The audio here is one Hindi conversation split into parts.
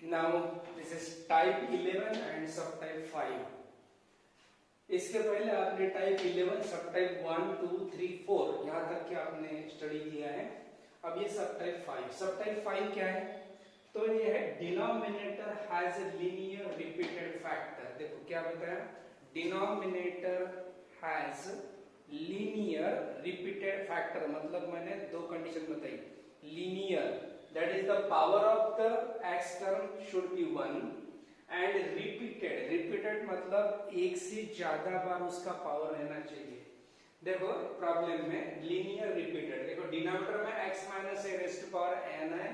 Now this is type 11 and सब टाइप 5। इसके पहले आपने टाइप 11 सब टाइप 1 2 3 4 यहां तक के आपने स्टडी किया है। अब ये सब टाइप 5। सब टाइप 5 क्या है? तो ये है denominator has a linear repeated factor. देखो क्या बताया, denominator has linear repeated factor, मतलब मैंने दो कंडीशन बताई। Linear that is the power of the x term should be 1 and repeated, repeated मतलब एक से ज्यादा बार उसका पावर रहना चाहिए। देखो प्रॉब्लम में लीनियर रिपीटेड, देखो डिनोमिनेटर में x minus a raise to power n है,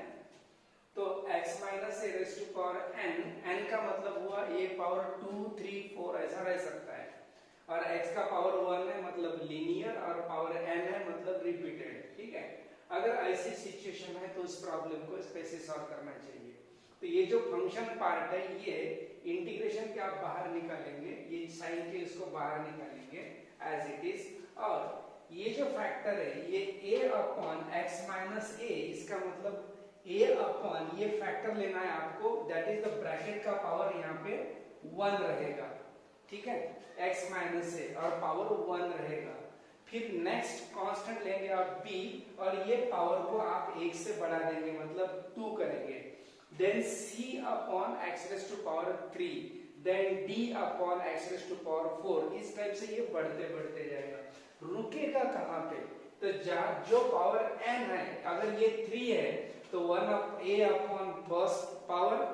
तो x minus a raise to power n, n का मतलब हुआ a पावर 2 3 4 ऐसा रह सकता है, और x का पावर 1 है मतलब लीनियर, और पावर n है मतलब रिपीटेड। ठीक है, अगर ऐसी सिचुएशन है तो उस प्रॉब्लम को कैसे सॉल्व करना चाहिए। तो ये जो फंक्शन पार्ट है ये इंटीग्रेशन के आप बाहर निकालेंगे, ये साइन के इसको बाहर निकालेंगे एज इट इज, और ये जो फैक्टर है ये a upon x minus a, इसका मतलब a अपॉन ये फैक्टर लेना है आपको, दैट इज द ब्रैकेट का पावर यहाँ पे 1 रहेगा। ठीक है, x माइनस a और पावर 1 रहेगा। फिर नेक्स्ट कांस्टेंट लेंगे आप b, और ये पावर को आप 1 से बढ़ा देंगे मतलब 2 करेंगे। Then c upon x raise to power 3, then d upon x raise to power 4। इस टाइप से ये बढ़ते बढ़ते जाएगा। रुकेगा कहाँ पे? तो जो पावर n है, अगर ये 3 है तो 1 a upon first power,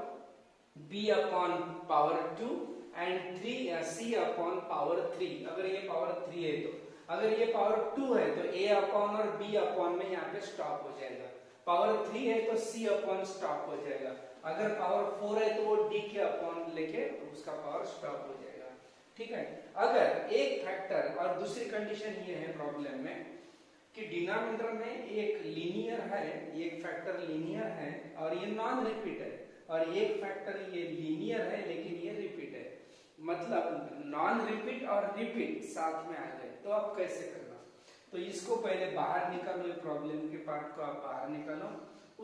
b upon power 2 and 3 c upon power 3। अगर ये पावर 3 है तो, अगर ये पावर 2 है तो a अपॉन और b अपॉन में यहाँ पे स्टॉप हो जाएगा। पावर 3 है तो c अपॉन स्टॉप हो जाएगा। अगर पावर 4 है तो वो d के अपॉन लेके उसका पावर स्टॉप हो जाएगा। ठीक है, अगर एक फैक्टर, और दूसरी कंडीशन ये है प्रॉब्लम में कि डिनोमिनेटर में एक लीनियर है, एक फैक्टर लीनियर है और ये नॉन रिपीट है, और एक फैक्टर ये लीनियर है लेकिन ये रिपीट है, मतलब नॉन रिपीट और रिपीट साथ में आ गए, तो अब कैसे करना? तो इसको पहले बाहर निकालो, ये प्रॉब्लम के पार्ट को आप बाहर निकालो।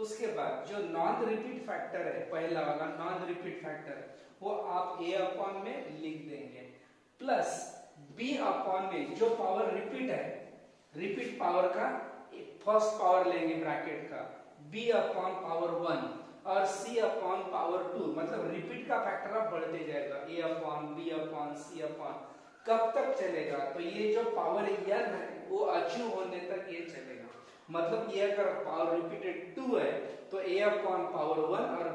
उसके बाद जो नॉन रिपीट फैक्टर है, पहला वाला नॉन रिपीट फैक्टर, वो आप a अपॉन में लिख देंगे, प्लस b अपॉन में जो पावर रिपीट है, रिपीट पावर का फर्स्ट पावर लेंगे ब्रैकेट का, b अपॉन पावर 1 और c अपॉन पावर 2, मतलब रिपीट का फैक्टर अब बढ़ते जाएगा, a upon b upon c upon, कब तक चलेगा? तो ये जो पावर n है वो अचीव होने तक ये चलेगा। मतलब ये अगर पावर रिपीटेड 2 है तो a अपॉन पावर 1 और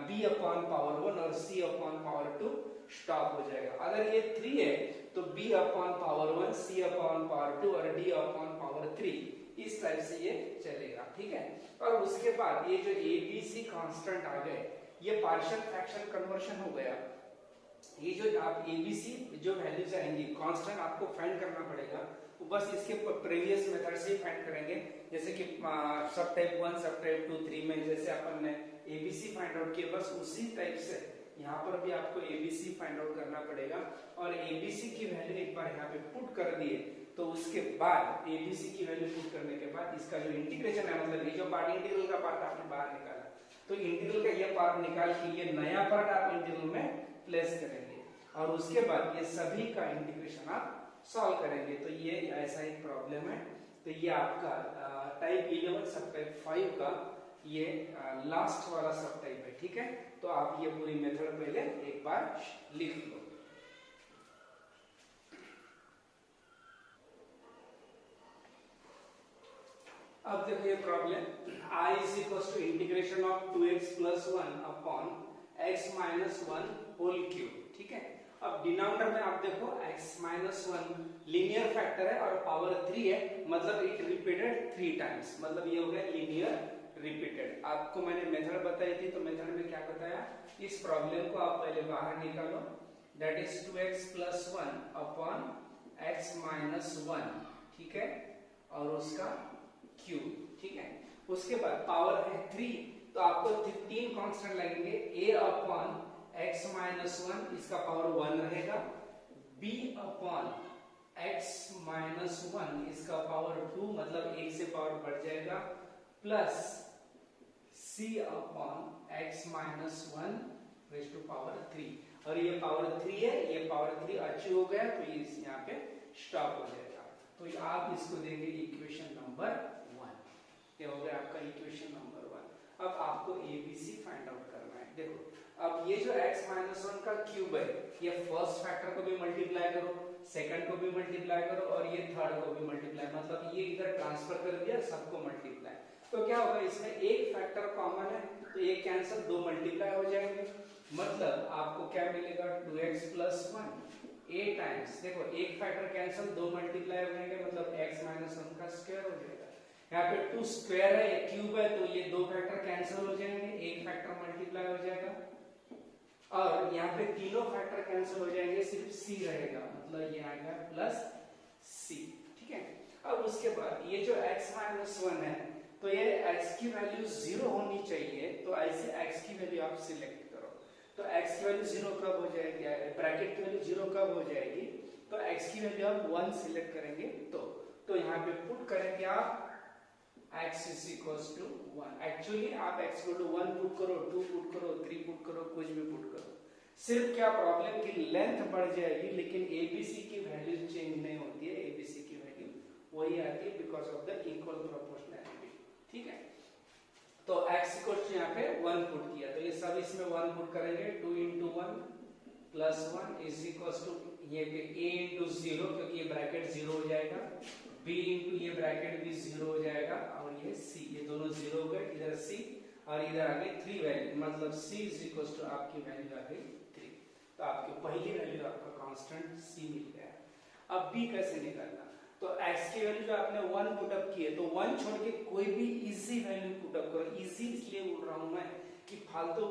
b अपॉन पावर 1 और c अपॉन पावर 2 स्टॉप हो जाएगा। अगर ये 3 है तो b upon power 1, c upon power 2 और d अपॉन पावर 3, इस टाइप से ये चलेगा। ठीक है, और उसके बाद ये जो a b c कांस्टेंट आ गए, ये पार्शियल फ्रैक्शन कन्वर्शन हो गया। ये जो आप एबीसी जो वैल्यूज आएंगी कांस्टेंट आपको फाइंड करना पड़ेगा, तो बस इसके प्रीवियस मेथड से ही फाइंड करेंगे। जैसे कि सब टाइप 1 सब टाइप 2 3 में जैसे अपन ने एबीसी फाइंड आउट किया, बस उसी टाइप से यहाँ पर भी आपको एबीसी फाइंड आउट करना पड़ेगा। और एबीसी की वैल्यू एक बार यहाँ पे पुट कर दिए तो उसके बाद एबीसी की वैल्यू पुट करने के बाद इसका जो इंटीग्रेशन है, मतलब ये जो पार्ट इंटीग्रल का पार्ट आपने बाहर निकाला, तो इंटीग्रल का ये पार्ट निकाल के ये नया पार्ट आप इंटीग्रल में प्लेस करेंगे और उसके बाद ये सभी का इंटीग्रेशन आप सॉल्व करेंगे। तो ये ऐसा एक प्रॉब्लम है। तो ये आपका टाइप 11 सब टाइप 5 का ये लास्ट वाला सब टाइप है। ठीक है, तो आप ये पूरी मेथड पहले एक बार लिख लो। अब देखो ये problem, I is equals to integration of 2x plus 1 upon x minus 1 whole cube। ठीक है, अब डिनोमिनेटर में आप देखो x minus 1 लीनियर फैक्टर है और पावर 3 है, मतलब इट रिपीटेड 3 टाइम्स, मतलब ये हो गया लीनियर रिपीटेड। आपको मैंने मेथड बताई थी, तो मेथड में क्या बताया, इस प्रॉब्लम को आप पहले बाहर निकालो, that is 2x plus 1 upon x minus 1। ठीक है, और उसका क्यूब। ठीक है, उसके बाद पावर है 3, तो आपको 3 कांस्टेंट लगेंगे, a अपॉन x माइनस 1 इसका पावर 1 रहेगा, b अपॉन x माइनस 1 इसका पावर 2 मतलब 1 से पावर बढ़ जाएगा, plus c upon x minus 1 raise to power 3। और ये पावर 3 है, ये पावर 3 अचीव हो गया तो ये यहाँ पे स्टॉप हो जाएगा। तो आप इसको देंगे इक्वेशन नंबर 1। ये हो गया आपका इक्वेशन नंबर 1। अब आपको एबीसी फाइंड आउट करना है। देखो अब ये जो x माइनस 1 का क्यूब है, ये फर्स्ट फैक्टर को भी मल्टीप्लाई करो, सेकंड को भी मल्टीप्लाई करो और ये थर्ड को भी मल्टीप्लाई, मतलब ये इधर ट्रांसफर कर दिया, सबको मल्टीप्लाई। तो क्या होगा, इसमें एक फैक्टर कॉमन है तो ये कैंसिल, दो मल्टीप्लाई हो जाएंगे, मतलब आपको क्या मिलेगा 2x प्लस 1 a टाइम्स, देखो एक फैक्टर कैंसिल, दो मल्टीप्लाई हो जाएंगे, मतलब x माइनस 1 का स्क्वायर हो जाएगा। यहाँ पे 2 स्क्वायर है, ये क्यूब है, तो ये दो फैक्टर कैंसिल हो जाएंगे, एक फैक्टर मल्टीप्लाई हो जाएगा और यहाँ पे तीनों फैक्टर कैंसिल हो जाएंगे, सिर्फ c रहेगा, मतलब ये आएगा प्लस c। ठीक है, अब उसके बाद ये जो x माइनस 1 है तो ये x की वैल्यू 0 होनी चाहिए, तो ऐसे x की वैल्यू आप सिलेक्ट करो। तो x की वैल्यू 0 कब हो जाएगी, ब्रैकेट की वैल्यू 0 कब हो जाएगी, तो x की वैल्यू आप 1 सिलेक्ट करेंगे तो यहाँ पे पुट करेंगे आप x is equals to 1। Actually आप x को 1 पुट करो, 2 पुट करो, 3 पुट करो, कुछ भी पुट करो, सिर्फ क्या प्रॉब्लम की लेंथ बढ़ जाएगी लेकिन एबीसी की वैल्यू चेंज नहीं होती है, एबीसी की वैल्यू वही आती है because of the equal proportionality. ठीक है, तो x इक्वल्स यहाँ पे 1 पुट किया, तो ये सब इसमें 1 पुट करेंगे, 2 into 1 plus 1 is equals to ये पे a into 0 क्योंकि ये ब्रैकेट 0 हो जाएगा, b into ये ब्रैकेट भी 0 हो जाएगा और ये c, ये दोनों 0 हो गए, इधर c और इधर आ गई 3 वैल्यू, मतलब c इज इक्वल्स टू आपकी वैल्यू आ गई 3। तो आपकी पहली वैल्यू आपका कांस्टेंट c मिल गया। अब b कैसे निकालना, तो x की वैल्यू जो आपने 1 पुट अप की है तो 1 छोड़ के कोई भी इजी वैल्यू पुट अप करो। इजी इसलिए बोल रहा हूं मैं कि फालतू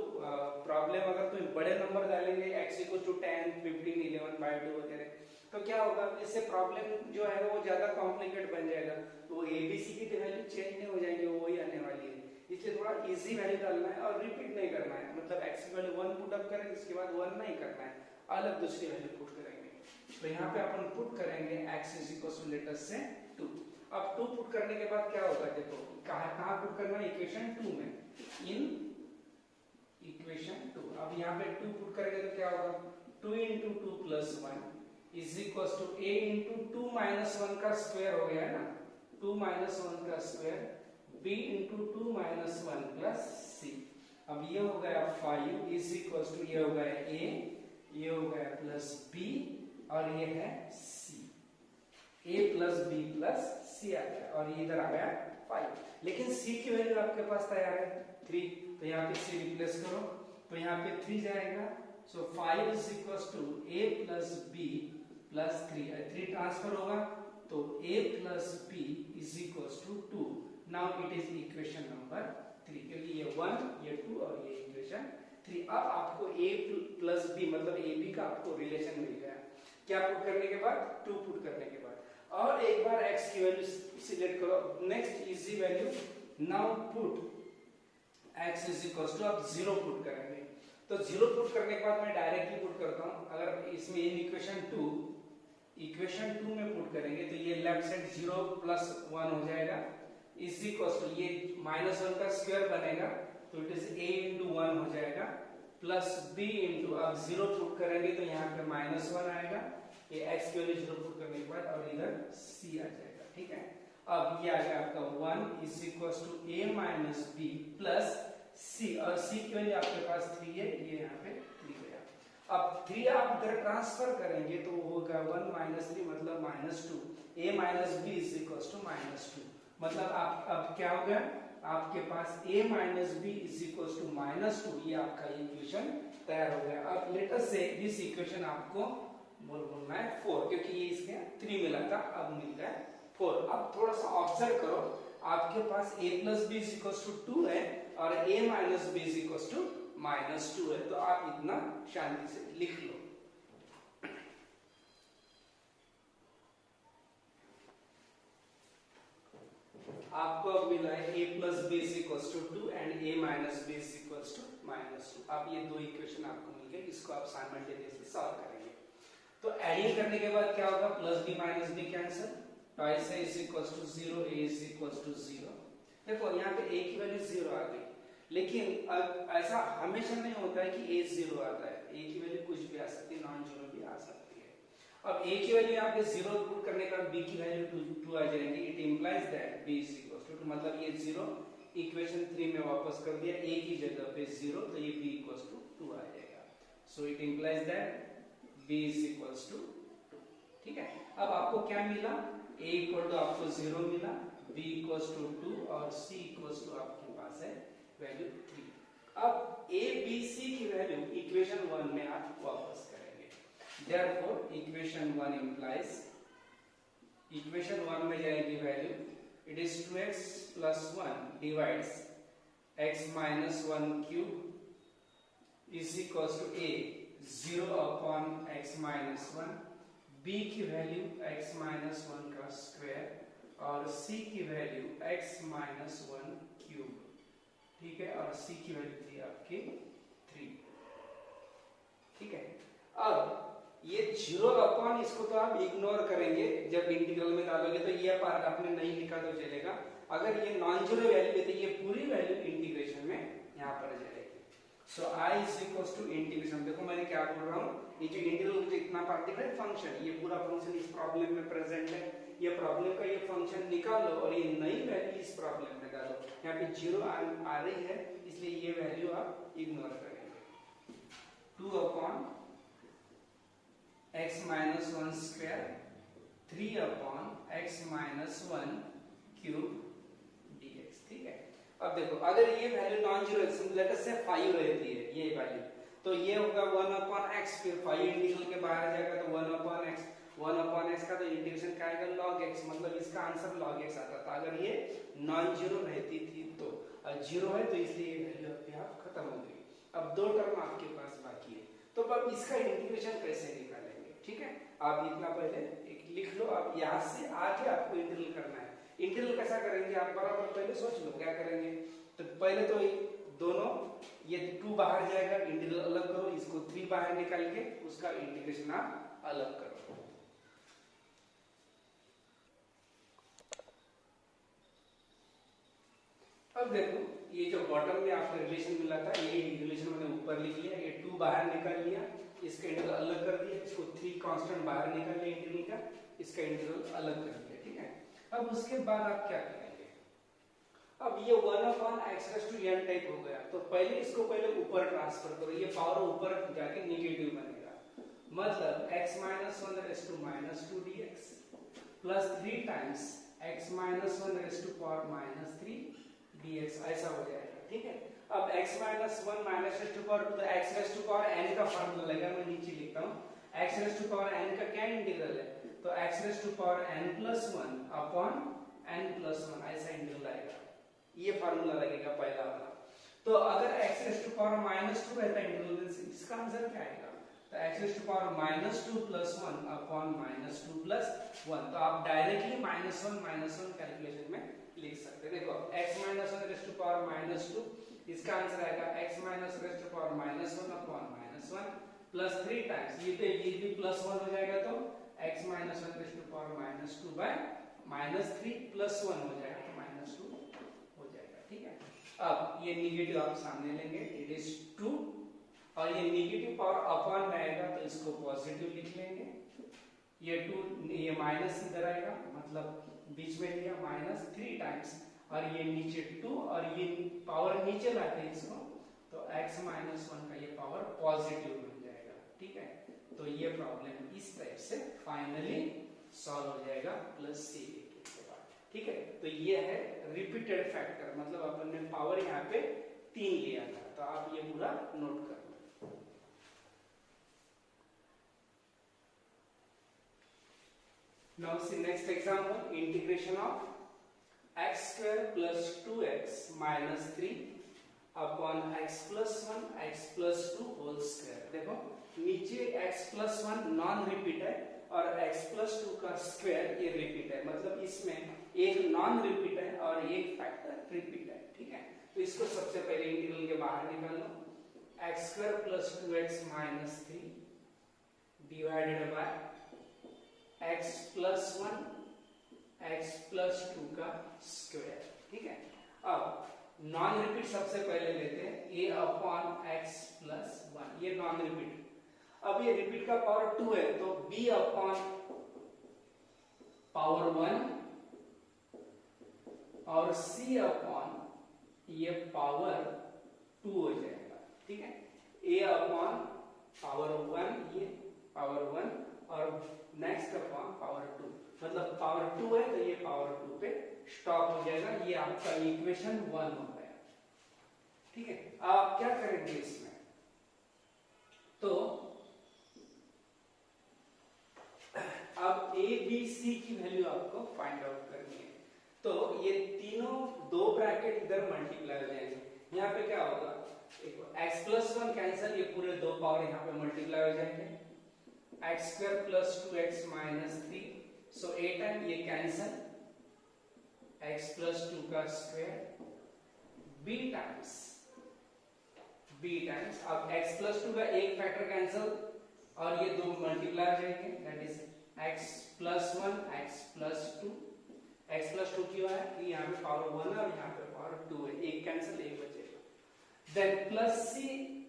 प्रॉब्लम अगर तुम बड़े नंबर डालेंगे x = 10 15 11 by 2 वगैरह, तो क्या होगा, इससे प्रॉब्लम जो है वो ज्यादा कॉम्प्लिकेट बन जाएगा, तो एबीसी की वैल्यू चेंज नहीं हो जाएगी, वो वही आने वाली है। इसलिए थोड़ा इजी वैल्यू डालना है और रिपीट नहीं करना है, मतलब x की वैल्यू 1 पुट अप करेंगे, इसके बाद 1 नहीं करना है, अलग दूसरी वैल्यू पुट करेंगे। तो यहाँ पे अपन पुट करेंगे x = लेट अस से 2। अब 2 पुट करने के बाद क्या होगा, देखो कहाँ पुट करना है, इक्वेशन 2 में, इन इक्वेशन 2। अब यहाँ पे 2 पुट करेंगे तो क्या होगा, 2 into 2 plus 1 is equals to a into 2 minus 1 का स्क्वायर हो गया है ना, 2 minus 1 का square, b into 2 minus 1 plus c। अब ये हो गया 5 is equals to ये हो गया a, ये हो गया प्लस b और ये है c, a plus b plus c आ गया और ये इधर आ गया 5, लेकिन c की वैल्यू आपके पास तैयार है 3, तो यहाँ पे c रिप्लेस करो तो यहाँ पे 3 जाएगा, सो 5 is equals to a plus b plus 3 transfer होगा तो a plus b is equals to 2। Now it is equation number 3, क्योंकि ये 1 ये 2 और ये इक्वेशन 3। अब आपको a plus b मतलब ab का आपको रिलेशन मिल गया, क्या पुट करने के बाद, 2 पुट करने के बाद, और एक बार x की वैल्यू सिलेक्ट करो, next easy value, now put x is equals to, अब 0 पुट करेंगे, तो 0 पुट करने के बाद मैं डायरेक्टली पुट करता हूं, अगर इसमें इन इक्वेशन 2 में पुट करेंगे तो ये लेफ्ट साइड 0 प्लस 1 हो जाएगा, इज इक्वल्स टू ये -1 का स्क्वायर बनेगा तो इट इज a into 1 हो जाएगा प्लस b into, अब 0 पुट करेंगे तो यहाँ पे -1 आएगा, ये x की वैल्यू 0 पुट करने के बाद और इधर c आ जाएगा। ठीक है, अब ये आ गया आपका 1 is equals to a minus b plus c, और c की वैल्यू आपके पास 3 है, ये यहाँ पे 3 गया। अब 3 आप इधर ट्रांसफर करेंगे तो होगा 1 minus 3 मतलब -2, a minus b is equals to -2, मतलब आप अब क्या हो गया, आपके पास a minus b is equals to -2, ये आपका इक्वेशन तैयार हो गया। अब लेट अस से दिस इक्वेशन आपको बोलना है 4, क्योंकि ये इसके 3 मिला था, अब मिल गया 4। अब थोड़ा सा ऑब्जर्व करो, आपके पास a plus b is equals to 2 है और a minus b is equals to -2 है, तो आप इतना शांति से लिख लो। आपको अब मिला है a plus b is equals to 2 and a minus b is equals to -2। अब ये दो इक्वेशन आपको मिल गए, इसको आप साइमल्टेनियसली सॉल्व करेंगे। तो एडिंग करने के बाद क्या होगा, plus b minus b cancel, twice a is equals to 0, a is equals to 0। देखो यहाँ पे a की वैल्यू 0 आ गई, लेकिन अब ऐसा हमेशा नहीं होता है कि a 0 आता है, a की वैल्यू कुछ भी आ सकती है, नॉन जीरो भी आ सकती है। अब a की वैल्यू यहाँ पे 0 पुट करने का b की वैल्यू 2 आ जाएगी। It implies that b is equal to, मतलब ये 0 इक्वेशन 3 में वापस कर दिया, a की जगह पे 0, तो ये b इक्वल टू 2 आ जाएगा। So it implies that b is equal to 2। ठीक है, अब आपको क्या मिला, a इक्वल टू आपको 0 मिला, b इक्वल टू 2 और c इक्वल टू आपके पास है वैल्यू 3। अब a b c की वैल्यू इक्वेशन 1 में आप वापस करेंगे। देयरफॉर इक्वेशन 1 इंप्लाइज, इक्वेशन 1 में जाएगी value, it is 2x plus 1 divides x minus 1 cube is equals to a 0 upon x minus 1, b की वैल्यू x minus 1 का स्क्वायर और c की वैल्यू x minus 1 क्यूब। ठीक है, और c की वैल्यू थी आपकी 3। ठीक है, अब ये 0 अपॉन, इसको तो आप इग्नोर करेंगे, जब इंटीग्रल में डालोगे तो ये पार्ट आपने नहीं लिखा तो चलेगा। अगर ये नॉन जीरो वैल्यू है तो ये पूरी वैल्यू इंटीग्रेशन में यहाँ पर जाएगी। So i is equal to integration, देखो मैंने क्या बोल रहा हूँ, ये जो इंटीग्रल जो इतना पार्ट दिख रहा है फंक्शन, ये पूरा फंक्शन इस प्रॉब्लम में प्रेजेंट है। ये प्रॉब्लम का ये फंक्शन निकालो और ये नई वैल्यू इस प्रॉब्लम में डालो। यहाँ पे 0 आ रही है, इसलिए ये वैल्यू आप इग्नोर करेंगे। 2 upon x minus 1 square 3 upon x minus 1 cube dx। ठीक है, अब देखो अगर ये value non zero, let us से 5 रहती है ये वैल्यू, तो ये होगा 1 upon x, फिर 5 इंटीग्रल के बाहर जाएगा तो 1 upon x, 1 upon x का तो इंटीग्रेशन क्या आएगा log x, मतलब इसका आंसर log x आता था अगर ये नॉन जीरो रहती थी तो। अब जीरो है तो इसलिए ये वैल्यू अपने आप खत्म हो गई। अब दो टर्म आपके पास बाकी है, तो अब इसका इंटीग्रेशन कैसे निकालेंगे। ठीक है, आप इतना पहले एक लिख लो, आप यहाँ से आके आपको इंटीग्रल करना है। इंटीग्रल कैसा करेंगे आप बराबर पहले सोच लो क्या करेंगे। तो पहले तो दोनों, ये 2 बाहर जाएगा, इंटीग्रल अलग करो, इसको 3 बाहर निकाल के उसका इंटीग्रेशन आप अलग करो। अब देखो ये जो बॉटम में आपको रिलेशन मिला था, ये रिलेशन मैंने ऊपर लिख लिया, ये 2 बाहर निकाल लिया, इसका इंटीग्रल अलग कर दिया, इसको 3 कांस्टेंट बाहर निकाल लिया इंटीग्रल का, इसका इंटीग्रल अलग कर दिया। ठीक है, अब उसके बाद आप क्या करेंगे, अब ये 1 upon x raised to n type हो गया, तो पहले इसको पहले ऊपर ट्रांसफर करो, ये पावर ऊपर जाके नेगेटिव बनेगा, मतलब x minus 1 raised to minus 2 dx plus 3 times x minus 1 raised to power minus 3 dx ऐसा हो जाएगा। ठीक है, अब x minus 1 minus raised to power 2, तो x raised to power n का फार्मूला लगेगा, मैं नीचे लिखता हूँ, x raised to power n का क्या इंटीग्रल है, तो x raised to power n plus 1 upon n plus 1 ऐसा इंटीग्रल आएगा, ये फार्मूला लगेगा पहला वाला। तो अगर x raised to power minus 2 रहता है इंटीग्रल, इसका आंसर क्या आएगा, तो x raised to power minus 2 plus 1 upon minus 2 plus 1, तो आप डायरेक्टली minus 1 कैलकुलेशन में लिख सकते हैं। देखो x minus 1 raised to power minus 2, इसका आंसर आएगा x minus raised to power minus 1 upon minus 1 plus 3 times, ये भी plus 1 हो जाएगा, तो x minus 1 raised to power minus 2 by minus 3 plus 1 हो जाएगा, तो minus 2 हो जाएगा। ठीक है, अब ये निगेटिव आप सामने लेंगे, इट इज 2, और ये निगेटिव पावर अपॉन में आएगा तो इसको पॉजिटिव लिख लेंगे, ये 2 ये माइनस इधर आएगा, मतलब बीच में लिया माइनस 3 टाइम्स, और ये नीचे 2 और ये पावर नीचे लाते हैं इसको, तो x minus 1 का ये पावर पॉजिटिव बन जाएगा। ठीक है, तो ये प्रॉब्लम इस टाइप से फाइनली सॉल्व हो जाएगा प्लस c के बाद। ठीक है, तो ये है रिपीटेड फैक्टर, मतलब अपन ने पावर यहाँ पे 3 लिया था, तो आप ये पूरा नोट कर लो। Now see next example, integration of x square plus 2x minus 3 upon x plus 1 x plus 2 whole square। देखो नीचे x plus 1 नॉन रिपीट है और x plus 2 का स्क्वायर ये रिपीट है, मतलब इसमें एक नॉन रिपीट है और एक फैक्टर रिपीट है। ठीक है, तो इसको सबसे पहले इंटीग्रल के बाहर निकाल लो, x square plus 2x minus 3 divided by x plus 1 x plus 2 का स्क्वायर। ठीक है, अब नॉन रिपीट सबसे पहले लेते हैं, a upon x plus one, ये नॉन रिपीट। अब ये रिपीट का पावर 2 है तो b अपॉन पावर 1 और c अपॉन ये पावर 2 हो जाएगा, ठीक है। a अपॉन पावर 1, ये पावर 1 और नेक्स्ट अपॉन पावर 2, मतलब पावर 2 है तो ये पावर 2 पे स्टॉप हो जाएगा। ये आपका इक्वेशन 1 हो गया, ठीक है। आप क्या करेंगे इसमें, तो अब a b c की वैल्यू आपको फाइंड आउट करनी है। तो ये तीनों दो ब्रैकेट इधर मल्टीप्लाई हो जाएंगे, यहाँ पे क्या होगा, x प्लस 1 कैंसिल, ये पूरे दो पावर यहाँ पे मल्टीप्लाई हो जाएंगे, x square plus 2x minus 3, so a time ये कैंसिल, x प्लस 2 का स्क्वायर, b टाइम्स, अब x प्लस 2 का एक फैक्टर कैंसिल और ये दो मल्टीप्लाई हो जाएंगे, that is x plus 1 x plus 2, x plus 2 क्यों है कि यहाँ पे पावर 1 है और यहाँ पे पावर 2 है, एक कैंसिल एक बचेगा, देन प्लस c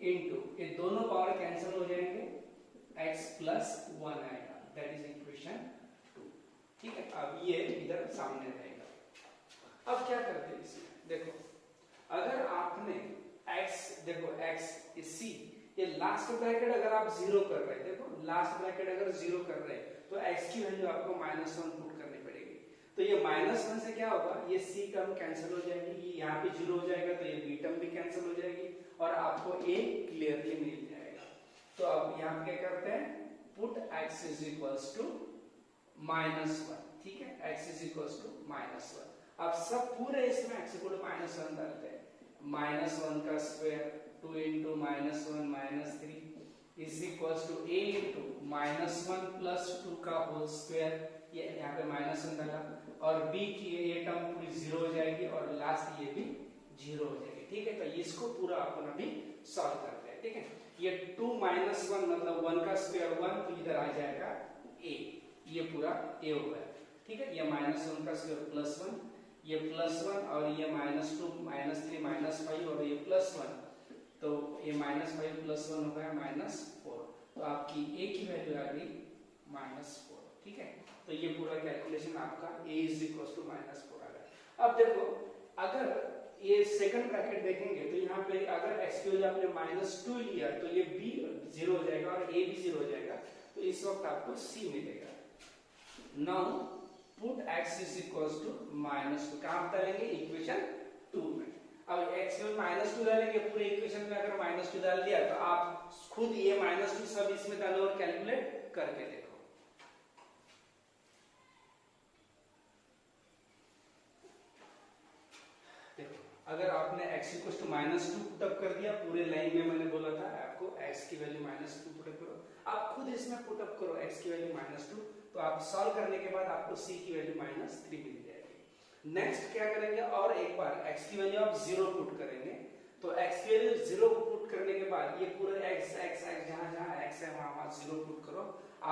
इंटू ये दोनों पावर कैंसिल हो जाएंगे, x प्लस 1 आएगा, दैट इज इक्वेशन 2, ठीक है। अब ये इधर सामने रहेगा। अब क्या करते हैं इसमें, देखो अगर आपने x, देखो x c, ये लास्ट ब्रैकेट अगर आप जीरो कर रहे हैं, देखो लास्ट ब्रैकेट अगर जीरो कर रहे हैं तो x की वैल्यू आपको -1 पुट करनी पड़ेगी, तो ये -1 से क्या होगा, ये c टर्म कैंसिल हो जाएगी, ये यहाँ पे जीरो हो जाएगा तो ये b टर्म भी कैंसिल हो जाएगी और आपको a क्लियरली मिल जाएगा। तो अब यहाँ पे क्या करते हैं, put x is equals to -1, ठीक है, x इज इक्वल्स टू -1। अब सब पूरे इसमें x इक्वल टू -1 डालते हैं, -1 का square 2 into -1 -3 is equals to a into -1 plus 2 का होल स्क्वायर, ये यहाँ पे -1 डाला और b की ये टर्म पूरी जीरो हो जाएगी और लास्ट ये भी जीरो हो जाएगी, ठीक है। तो इसको पूरा अपन अभी सॉल्व करते हैं, ठीक है। ये 2 -1 मतलब 1 का स्क्वायर 1, तो इधर आ जाएगा a, ये पूरा a हो गया, ठीक है। ये -1 का स्क्वायर +1, ये +1 और ये -2 -3 -5 और ये +1, तो ये -5 +1 हो गया -4, तो आपकी a की वैल्यू आ गई -4, ठीक है। तो ये पूरा कैलकुलेशन आपका a इज इक्वल टू -4 आ गया। अब देखो अगर ये सेकंड ब्रैकेट देखेंगे तो यहाँ पे अगर x की वैल्यू आपने -2 लिया तो ये b 0 हो जाएगा और a भी 0 हो जाएगा, तो इस वक्त आपको c मिलेगा। Now put x is equal to -2, कहाँ डालेंगे, इक्वेशन 2 में। अब x में -2 डालेंगे, पूरे इक्वेशन में अगर -2 डाल दिया तो आप खुद ये -2 सब इसमें डालो और कैलकुलेट करके देखो। देखो अगर आपने x इक्वल टू -2 पुटअप कर दिया, पूरे लाइन में मैंने बोला था आपको x की वैल्यू -2 पुटअप करो, आप खुद इसमें पुटअप करो x की वैल्यू -2, तो आप सॉल्व करने के बाद आपको c की वैल्यू -3 मिल जाएगी। नेक्स्ट क्या करेंगे, और एक बार x की वैल्यू आप 0 पुट करेंगे, तो x की वैल्यू 0 पुट करने के बाद ये पूरा x जहां जहां x है वहां 0 पुट करो,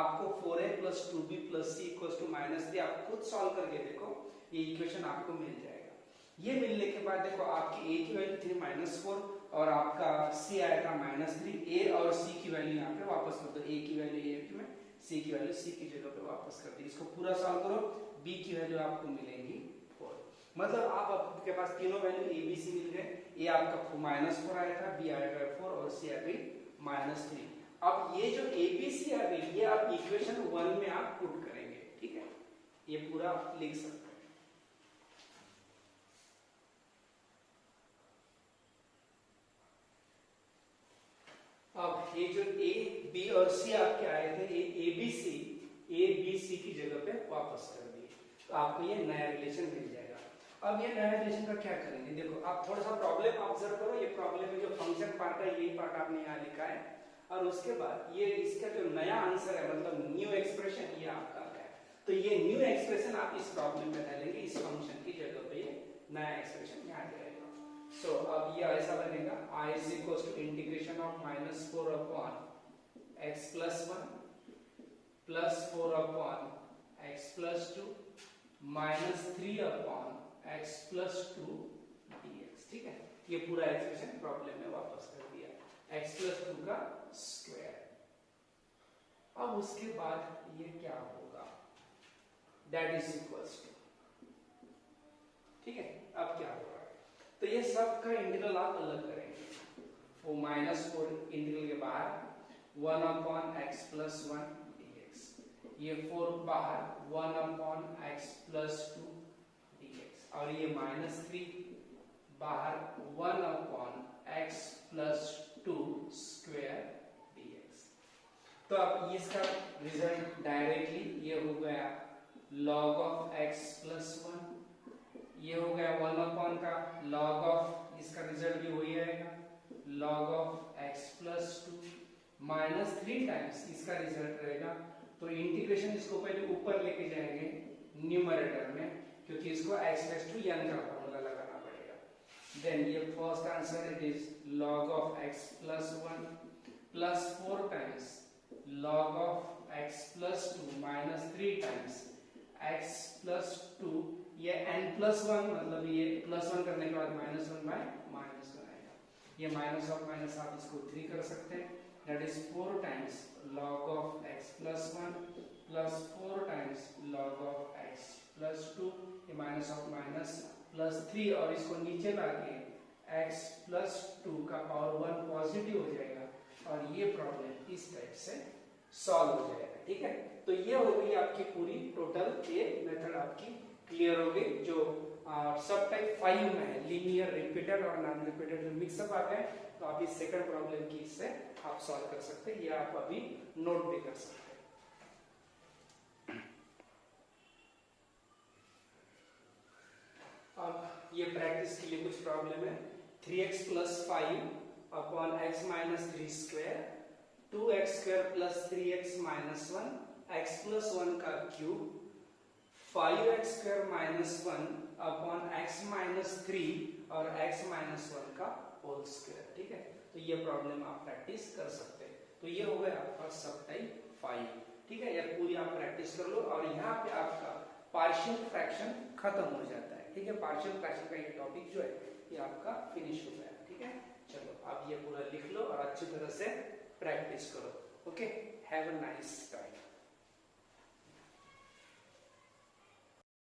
आपको 4a + 2b + c = -3, आप खुद सॉल्व करके देखो, ये इक्वेशन आपको मिल जाएगा। ये मिलने के बाद देखो आपकी a की वैल्यू थी -4 और आपका c आया था -3, a और c की वैल्यू यहाँ पे वापस कर दो, a की वैल्यू a में, c की वैल्यू c की जगह पे वापस कर दी। इसको पूरा सॉल्व करो, b की वैल्यू आपको मिलेगी 4, मतलब आपके पास तीनों वैल्यू a b c मिल गए। a आपका -4 आया था, b आया था 4 और c आ गई -3। अब ये जो a b c आ गई, ये आप इक्वेशन 1 में आप पुट करेंगे, ठीक है, ये पूरा आप लिख सकते हैं। अब ये जो a b और c आपके आए थे, ये a b c की जगह पे वापस कर दिए, तो आपको ये नया रिलेशन मिल जाएगा। अब ये नया रिलेशन का क्या करेंगे, देखो आप थोड़ा सा प्रॉब्लम ऑब्जर्व करो, ये प्रॉब्लम में जो फंक्शन पार्ट है यही पार्ट आपने यहाँ लिखा है, और उसके बाद ये इसका जो नया आंसर है मतलब न्यू एक्सप्रेशन ये आपका है, तो ये न्यू एक्सप्रेशन आप इस प्रॉब्लम में डालेंगे, इस फंक्शन की जगह पे ये नया एक्सप्रेशन यहाँ जाएगा। सो अब ये ऐसा बनेगा, I is equals to integration of -4 upon x plus 1 plus 4 upon x plus 2 minus 3 upon x plus 2 dx, ठीक है। ये पूरा एक्सप्रेशन प्रॉब्लम में वापस कर दिया, x प्लस 2 का स्क्वायर। अब उसके बाद ये क्या होगा, दैट इज इक्वल्स टू, ठीक है। अब क्या होगा, तो ये सब का इंटीग्रल आप अलग करेंगे, वो -4 इंटीग्रल के बाहर 1 अपॉन x प्लस 1 dx, ये 4 बाहर 1 अपॉन x प्लस 2 dx, और ये -3 बाहर 1 upon x plus 2 square dx। तो अब इसका रिजल्ट डायरेक्टली ये हो गया log ऑफ x प्लस 1, ये हो गया 1 अपॉन का log ऑफ, इसका रिजल्ट भी वही आएगा log of x plus 2 -3 times इसका रिजल्ट रहेगा। तो इंटीग्रेशन इसको पहले ऊपर लेके जाएंगे न्यूमरेटर में, क्योंकि इसको x प्लस 2 n का फॉर्मूला लगाना पड़ेगा। देन ये first answer it is log of x plus 1 plus 4 times log of x plus 2 -3 times x plus 2, ये n प्लस 1 मतलब ये प्लस 1 करने के बाद -1 बाय -1 आएगा, ये माइनस ऑफ माइनस आप इसको 3 कर सकते हैं, that is 4 times log of x plus 1 plus 4 times log of x plus 2, ये माइनस ऑफ माइनस प्लस 3, और इसको नीचे लाके x प्लस 2 का पावर 1 पॉजिटिव हो जाएगा, और ये प्रॉब्लम इस टाइप से सॉल्व हो जाएगा, ठीक है। तो ये हो गई आपकी पूरी टोटल ये मेथड आपकी क्लियर हो गई, जो सब टाइप 5 में है, लीनियर, रिपीटेड और नॉन रिपीटेड जो मिक्सअप आ गए, तो आप इस सेकंड प्रॉब्लम की इससे आप सॉल्व कर सकते हैं, ये आप अभी नोट भी कर सकते हैं। अब ये प्रैक्टिस के लिए कुछ प्रॉब्लम है, 3x plus 5 upon x minus 3 square, 2x square plus 3x minus 1, x plus 1 का cube, 5x square minus 1 upon x minus 3 और x माइनस 1 का होल स्क्वायर, ठीक है। तो ये प्रॉब्लम आप प्रैक्टिस कर सकते हैं। तो ये हो गया आपका सब टाइप 5, ठीक है। ये पूरी आप प्रैक्टिस कर लो, और यहाँ पे आपका पार्शियल फ्रैक्शन खत्म हो जाता है, ठीक है। पार्शियल फ्रैक्शन का ये टॉपिक जो है ये आपका फिनिश हो गया, ठीक है। चलो आप ये पूरा लिख लो और अच्छी तरह से प्रैक्टिस करो, okay. Have a nice time.